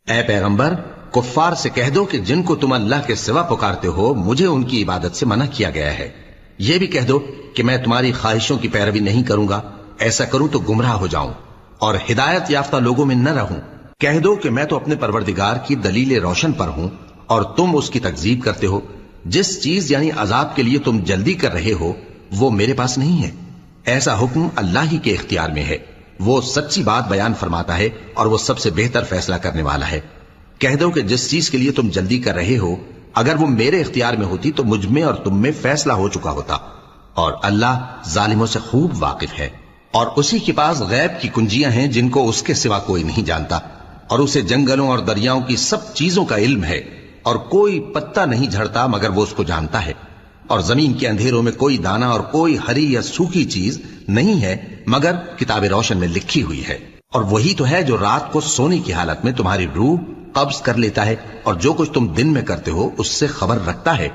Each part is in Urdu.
اے پیغمبر، کفار سے کہہ دو کہ جن کو تم اللہ کے سوا پکارتے ہو مجھے ان کی عبادت سے منع کیا گیا ہے۔ یہ بھی کہہ دو کہ میں تمہاری خواہشوں کی پیروی نہیں کروں گا، ایسا کروں تو گمراہ ہو جاؤں اور ہدایت یافتہ لوگوں میں نہ رہوں۔ کہہ دو کہ میں تو اپنے پروردگار کی دلیل روشن پر ہوں اور تم اس کی تکذیب کرتے ہو۔ جس چیز یعنی عذاب کے لیے تم جلدی کر رہے ہو وہ میرے پاس نہیں ہے، ایسا حکم اللہ ہی کے اختیار میں ہے۔ وہ سچی بات بیان فرماتا ہے اور وہ سب سے بہتر فیصلہ کرنے والا ہے۔ کہہ دو کہ جس چیز کے لیے تم جلدی کر رہے ہو اگر وہ میرے اختیار میں ہوتی تو مجھ میں اور تم میں فیصلہ ہو چکا ہوتا، اور اللہ ظالموں سے خوب واقف ہے۔ اور اسی کے پاس غیب کی کنجیاں ہیں جن کو اس کے سوا کوئی نہیں جانتا، اور اسے جنگلوں اور دریاؤں کی سب چیزوں کا علم ہے، اور کوئی پتا نہیں جھڑتا مگر وہ اس کو جانتا ہے، اور زمین کے اندھیروں میں کوئی دانہ اور کوئی ہری یا سوکھی چیز نہیں ہے مگر کتاب روشن میں لکھی ہوئی ہے۔ اور وہی تو ہے جو رات کو سونے کی حالت میں تمہاری روح قبض کر لیتا ہے اور جو کچھ تم دن میں کرتے ہو اس سے خبر رکھتا ہے،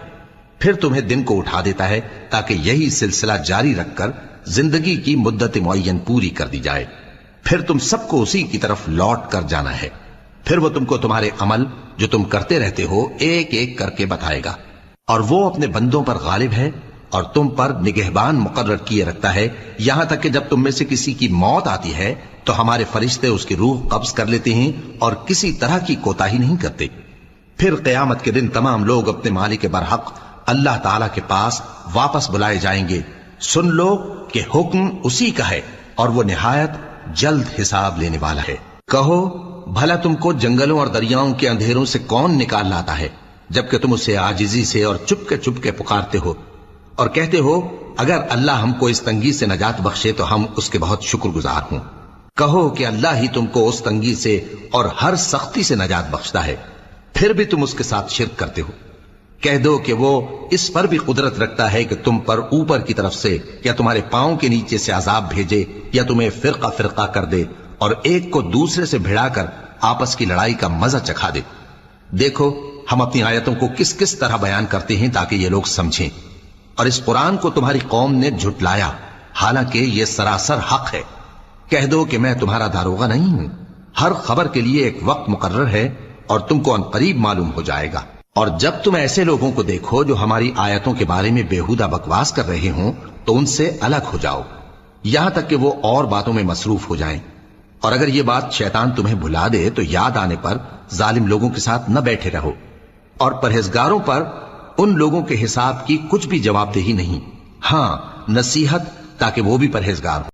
پھر تمہیں دن کو اٹھا دیتا ہے تاکہ یہی سلسلہ جاری رکھ کر زندگی کی مدت معین پوری کر دی جائے، پھر تم سب کو اسی کی طرف لوٹ کر جانا ہے، پھر وہ تم کو تمہارے عمل جو تم کرتے رہتے ہو ایک ایک کر کے بتائے گا، اور وہ اپنے بندوں پر غالب ہے اور تم پر نگہبان مقرر کیے رکھتا ہے، یہاں تک کہ جب تم میں سے کسی کی موت آتی ہے تو ہمارے فرشتے اس کی روح قبض کر لیتے ہیں اور کسی طرح کی کوتاہی نہیں کرتے۔ پھر قیامت کے دن تمام لوگ اپنے مالک برحق اللہ تعالی کے پاس واپس بلائے جائیں گے۔ سن لو کہ حکم اسی کا ہے اور وہ نہایت جلد حساب لینے والا ہے۔ کہو بھلا تم کو جنگلوں اور دریاؤں کے اندھیروں سے کون نکال لاتا ہے جبکہ تم اسے عاجزی سے اور چپ کے پکارتے ہو اور کہتے ہو اگر اللہ ہم کو اس تنگی سے نجات بخشے تو ہم اس کے بہت شکر گزار ہوں۔ کہو کہ اللہ ہی تم کو اس تنگی سے اور ہر سختی سے نجات بخشتا ہے، پھر بھی تم اس کے ساتھ شرک کرتے ہو۔ کہہ دو کہ وہ اس پر بھی قدرت رکھتا ہے کہ تم پر اوپر کی طرف سے یا تمہارے پاؤں کے نیچے سے عذاب بھیجے یا تمہیں فرقہ فرقہ کر دے اور ایک کو دوسرے سے بھڑا کر آپس کی لڑائی کا مزہ چکھا دے۔ دیکھو ہم اپنی آیتوں کو کس کس طرح بیان کرتے ہیں تاکہ یہ لوگ سمجھیں، اور اس قرآن کو تمہاری قوم نے جھٹلایا حالانکہ یہ سراسر حق ہے۔ کہہ دو کہ میں تمہارا داروغہ نہیں ہوں، ہر خبر کے لیے ایک وقت مقرر ہے اور تم کو عنقریب معلوم ہو جائے گا۔ اور جب تم ایسے لوگوں کو دیکھو جو ہماری آیتوں کے بارے میں بےہودہ بکواس کر رہے ہوں تو ان سے الگ ہو جاؤ یہاں تک کہ وہ اور باتوں میں مصروف ہو جائیں، اور اگر یہ بات شیطان تمہیں بھلا دے تو یاد آنے پر ظالم لوگوں کے ساتھ نہ بیٹھے رہو، اور پرہیزگاروں پر ان لوگوں کے حساب کی کچھ بھی جواب دہی نہیں، ہاں نصیحت تاکہ وہ بھی پرہیزگار ہو۔